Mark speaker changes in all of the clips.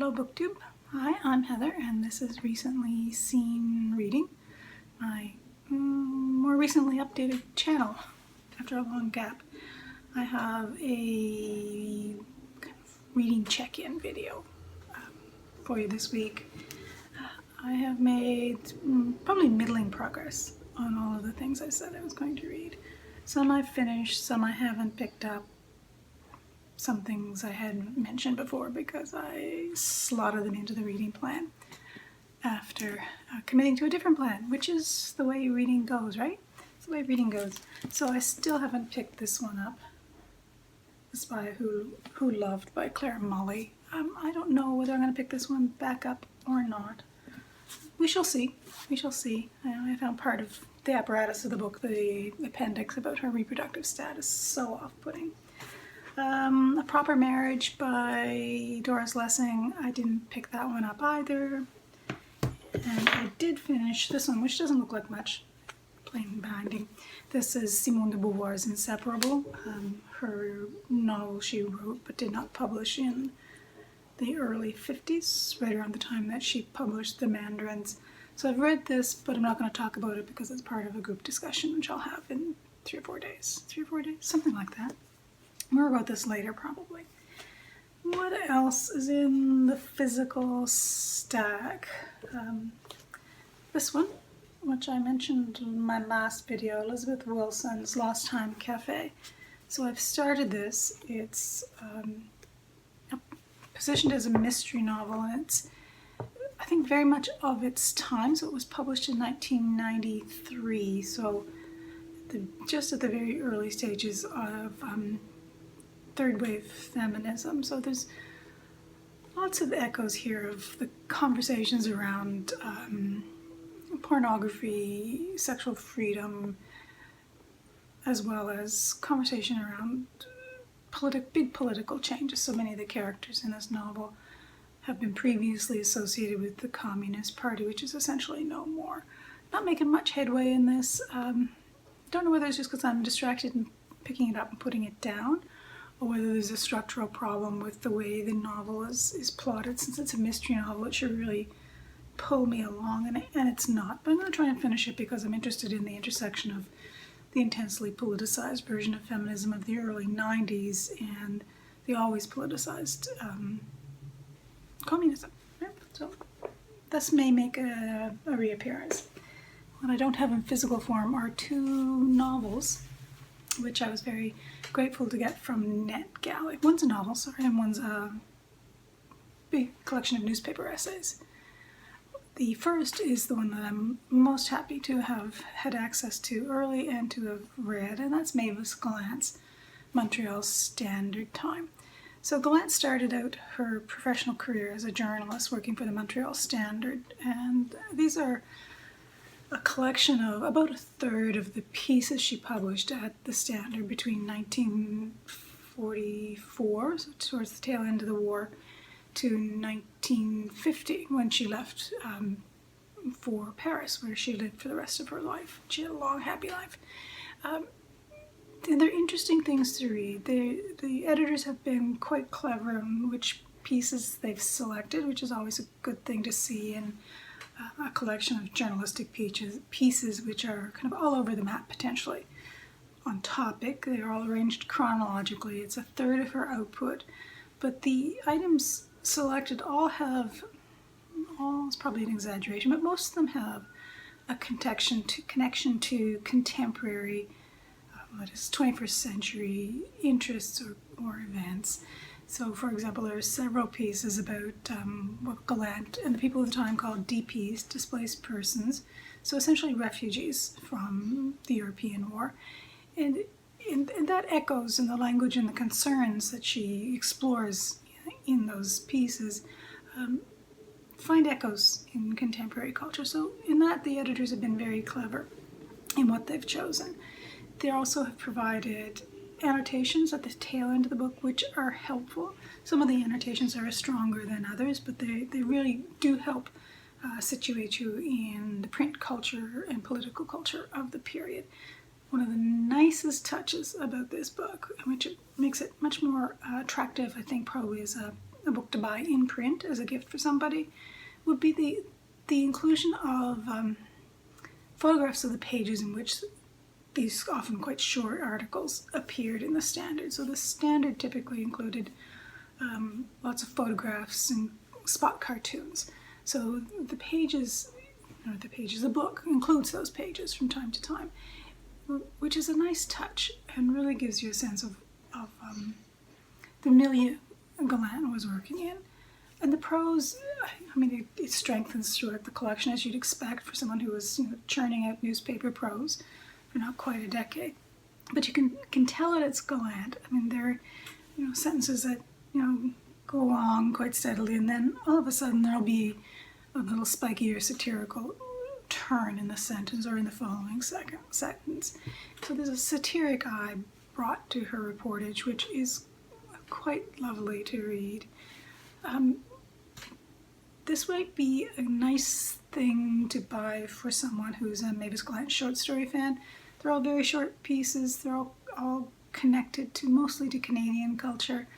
Speaker 1: Hello BookTube. Hi, I'm Heather and this is Recently Seen Reading, my more recently updated channel after a long gap. I have a kind of reading check-in video for you this week. I have made probably middling progress on all of the things I said I was going to read. Some I've finished, some I haven't picked up. Some things I hadn't mentioned before because I slotted them into the reading plan after committing to a different plan, which is the way reading goes, right? It's the way reading goes. So I still haven't picked this one up. The Spy Who Loved by Clare and Mulley. I don't know whether I'm going to pick this one back up or not. We shall see. We shall see. I found part of the apparatus of the book, the appendix about her reproductive status, so off-putting. A Proper Marriage by Doris Lessing. I didn't pick that one up either. And I did finish this one, which doesn't look like much. Plain binding. This is Simone de Beauvoir's Inseparable, her novel she wrote but did not publish in the early 50s, right around the time that she published The Mandarins. So I've read this, but I'm not going to talk about it because it's part of a group discussion, which I'll have in 3 or 4 days. 3 or 4 days? Something like that. More about this later, probably. What else is in the physical stack? This one, which I mentioned in my last video, Elizabeth Wilson's Lost Time Cafe. So I've started this. It's positioned as a mystery novel, and it's, I think, very much of its time. So it was published in 1993, so just at the very early stages of third wave feminism. So there's lots of echoes here of the conversations around pornography, sexual freedom, as well as conversation around big political changes. So many of the characters in this novel have been previously associated with the Communist Party, which is essentially no more. Not making much headway in this. Don't know whether it's just because I'm distracted and picking it up and putting it down, or whether there's a structural problem with the way the novel is plotted. Since it's a mystery novel, it should really pull me along, and it's not. But I'm going to try and finish it because I'm interested in the intersection of the intensely politicized version of feminism of the early 90s and the always politicized communism. Right? So this may make a reappearance. What I don't have in physical form are 2 novels, which I was very grateful to get from NetGalley. One's a novel, sorry, and one's a big collection of newspaper essays. The first is the one that I'm most happy to have had access to early and to have read, and that's Mavis Gallant's Montreal Standard Time. So Gallant started out her professional career as a journalist working for the Montreal Standard, and these are a collection of about a third of the pieces she published at the Standard between 1944, so towards the tail end of the war, to 1950 when she left for Paris, where she lived for the rest of her life. She had a long, happy life. And they're interesting things to read. The editors have been quite clever in which pieces they've selected, which is always a good thing to see in a collection of journalistic pieces which are kind of all over the map potentially. On topic, they're all arranged chronologically. It's a third of her output, but the items selected all it's probably an exaggeration, but most of them have a connection to contemporary, 21st century interests or events. So, for example, there are several pieces about what Gallant and the people of the time called DPs, displaced persons, so essentially refugees from the European War. And that echoes in the language and the concerns that she explores in those pieces, find echoes in contemporary culture. So in that, the editors have been very clever in what they've chosen. They also have provided annotations at the tail end of the book, which are helpful. Some of the annotations are stronger than others, but they really do help situate you in the print culture and political culture of the period. One of the nicest touches about this book, which it makes it much more attractive, I think, probably as a a book to buy in print as a gift for somebody would be the inclusion of photographs of the pages in which these often quite short articles appeared in the Standard. So the Standard typically included lots of photographs and spot cartoons. So the pages, the book includes those pages from time to time, which is a nice touch and really gives you a sense of the milieu Gallant was working in. And the prose, I mean, it strengthens throughout the collection, as you'd expect for someone who was churning out newspaper prose for not quite a decade. But you can tell that it's Gallant. I mean, there are sentences that go along quite steadily, and then all of a sudden there'll be a little spiky or satirical turn in the sentence or in the following sentence. So there's a satiric eye brought to her reportage, which is quite lovely to read. This might be a nice thing to buy for someone who's a Mavis Gallant short story fan. They're all very short pieces. They're all connected mostly to Canadian culture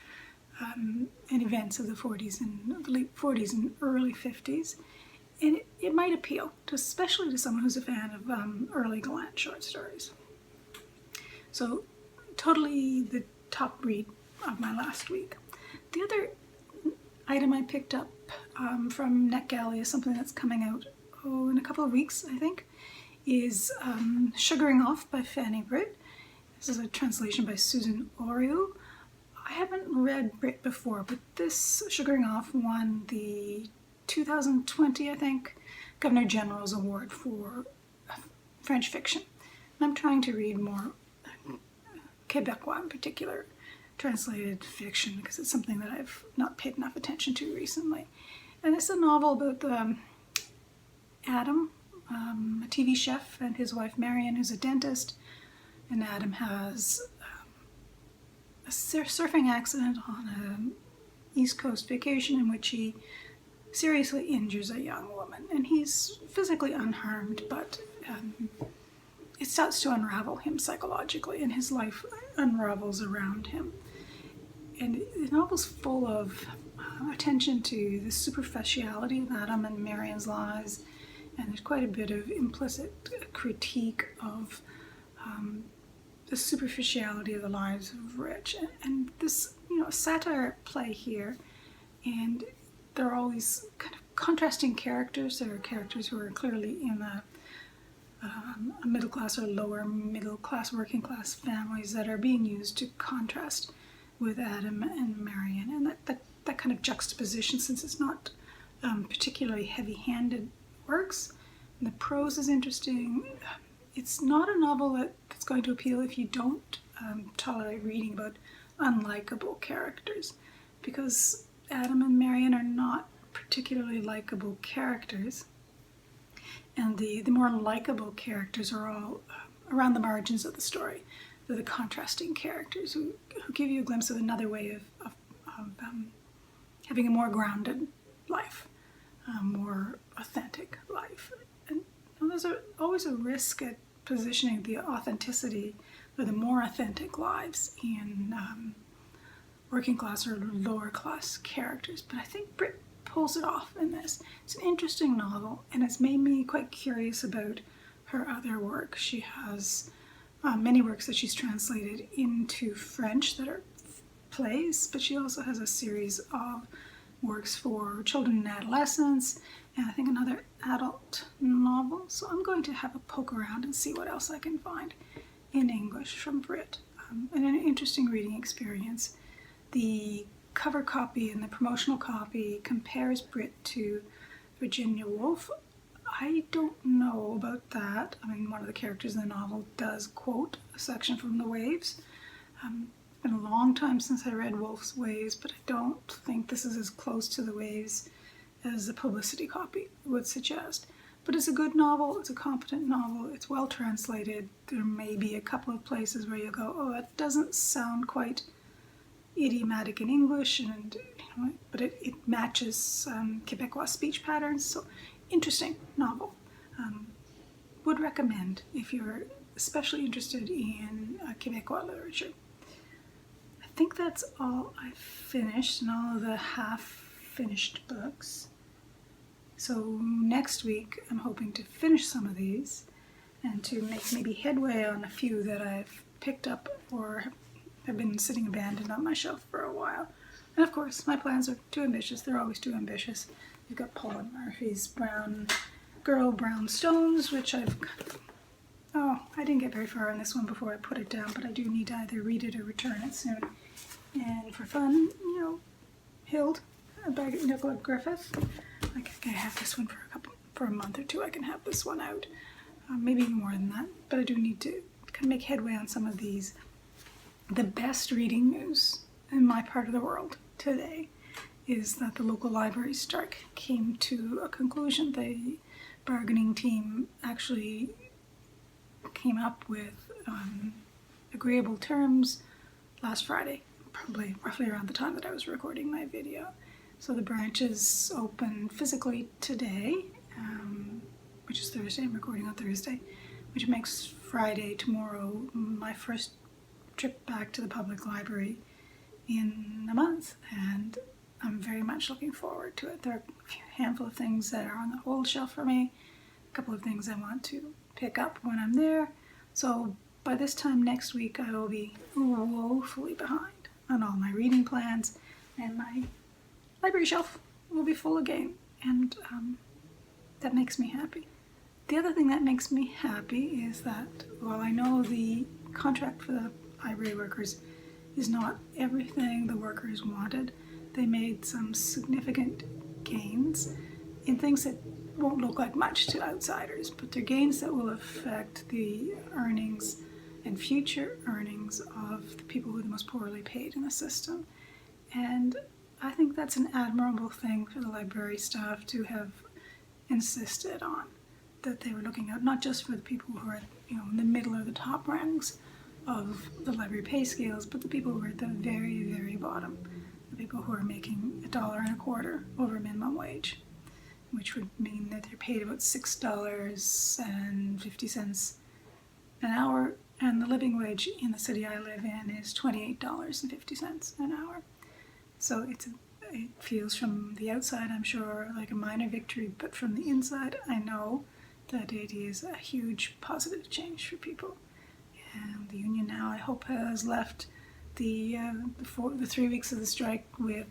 Speaker 1: and events of the 40s and the late 40s and early 50s. And it might appeal, especially to someone who's a fan of early Gallant short stories. So totally the top read of my last week. The other item I picked up from NetGalley is something that's coming out in a couple of weeks, I think, is Sugaring Off by Fanny Britt. This is a translation by Susan Ouriou. I haven't read Britt before, but this Sugaring Off won the 2020, I think, Governor General's Award for French fiction. And I'm trying to read more Quebecois in particular translated fiction because it's something that I've not paid enough attention to recently. And it's a novel about Adam, a TV chef, and his wife Marion, who's a dentist. And Adam has a surfing accident on an East Coast vacation in which he seriously injures a young woman. And he's physically unharmed, but it starts to unravel him psychologically, and his life unravels around him. And the novel's full of attention to the superficiality of Adam and Marion's lives, and there's quite a bit of implicit critique of the superficiality of the lives of rich. And this, satire play here, and there are all these kind of contrasting characters. There are characters who are clearly in a middle class or lower middle class, working class families that are being used to contrast with Adam and Marion, and that kind of juxtaposition, since it's not particularly heavy-handed works. And the prose is interesting. It's not a novel that's going to appeal if you don't tolerate reading about unlikable characters, because Adam and Marion are not particularly likable characters, and the more likable characters are all around the margins of the story. They're the contrasting characters who give you a glimpse of another way of having a more grounded life, a more authentic life. And there's always a risk at positioning the authenticity or the more authentic lives in working class or lower class characters. But I think Britt pulls it off in this. It's an interesting novel, and it's made me quite curious about her other work. She has many works that she's translated into French that are plays, but she also has a series of works for children and adolescents, and I think another adult novel. So I'm going to have a poke around and see what else I can find in English from Britt. And an interesting reading experience. The cover copy and the promotional copy compares Britt to Virginia Woolf. I don't know about that. I mean, one of the characters in the novel does quote a section from The Waves. It's been a long time since I read Woolf's Waves, but I don't think this is as close to The Waves as the publicity copy would suggest. But it's a good novel, it's a competent novel, it's well translated. There may be a couple of places where you go, oh, that doesn't sound quite idiomatic in English, and but it matches Quebecois speech patterns. So interesting novel. Would recommend if you're especially interested in Quebecois literature. I think that's all I finished and all of the half-finished books. So next week I'm hoping to finish some of these and to make maybe headway on a few that I've picked up or have been sitting abandoned on my shelf for a while. And of course, my plans are too ambitious. They're always too ambitious. You've got Paule Murphy's Brownstones, which I didn't get very far on this one before I put it down, but I do need to either read it or return it soon. And for fun, Hild by Nicola Griffith. I can have this one for a month or two. I can have this one out, maybe even more than that. But I do need to kind of make headway on some of these. The best reading news in my part of the world today is that the local library strike came to a conclusion. The bargaining team actually came up with agreeable terms last Friday, probably roughly around the time that I was recording my video. So the branches open physically today, which is Thursday. I'm recording on Thursday, which makes Friday, tomorrow, my first trip back to the public library in a month, and I'm very much looking forward to it. There are a handful of things that are on the hold shelf for me, a couple of things I want to pick up when I'm there. So by this time next week, I will be woefully behind on all my reading plans, and my library shelf will be full again, and that makes me happy. The other thing that makes me happy is that while I know the contract for the library workers is not everything the workers wanted, they made some significant gains in things that won't look like much to outsiders, but they're gains that will affect the earnings and future earnings of the people who are the most poorly paid in the system. And I think that's an admirable thing for the library staff to have insisted on, that they were looking out not just for the people who are in the middle or the top ranks of the library pay scales, but the people who are at the very, very bottom, the people who are making $1.25 over minimum wage, which would mean that they're paid about $6.50 an hour, and the living wage in the city I live in is $28.50 an hour. So it feels from the outside, I'm sure, like a minor victory, but from the inside, I know that it is a huge positive change for people. And the union now, I hope, has left the 3 weeks of the strike with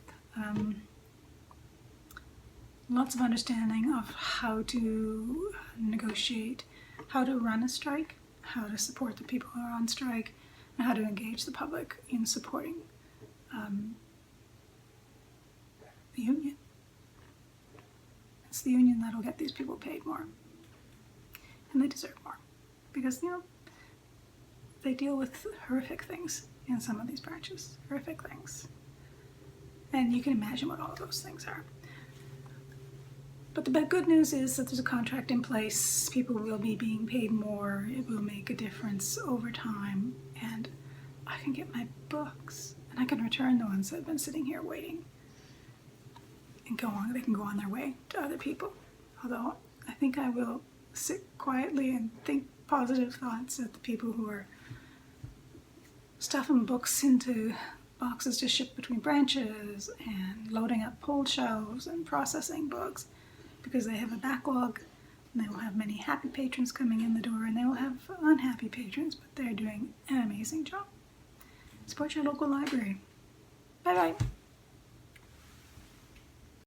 Speaker 1: lots of understanding of how to negotiate, how to run a strike, how to support the people who are on strike, and how to engage the public in supporting the union. It's the union that'll get these people paid more. And they deserve more. Because, they deal with horrific things in some of these branches. Horrific things. And you can imagine what all of those things are. But the good news is that there's a contract in place. People will be being paid more. It will make a difference over time. And I can get my books. And I can return the ones that have been sitting here waiting. And go on. They can go on their way to other people. Although I think I will sit quietly and think positive thoughts at the people who are stuffing books into boxes to ship between branches and loading up pulled shelves and processing books, because they have a backlog, and they will have many happy patrons coming in the door, and they will have unhappy patrons, but they're doing an amazing job. Support your local library. Bye bye.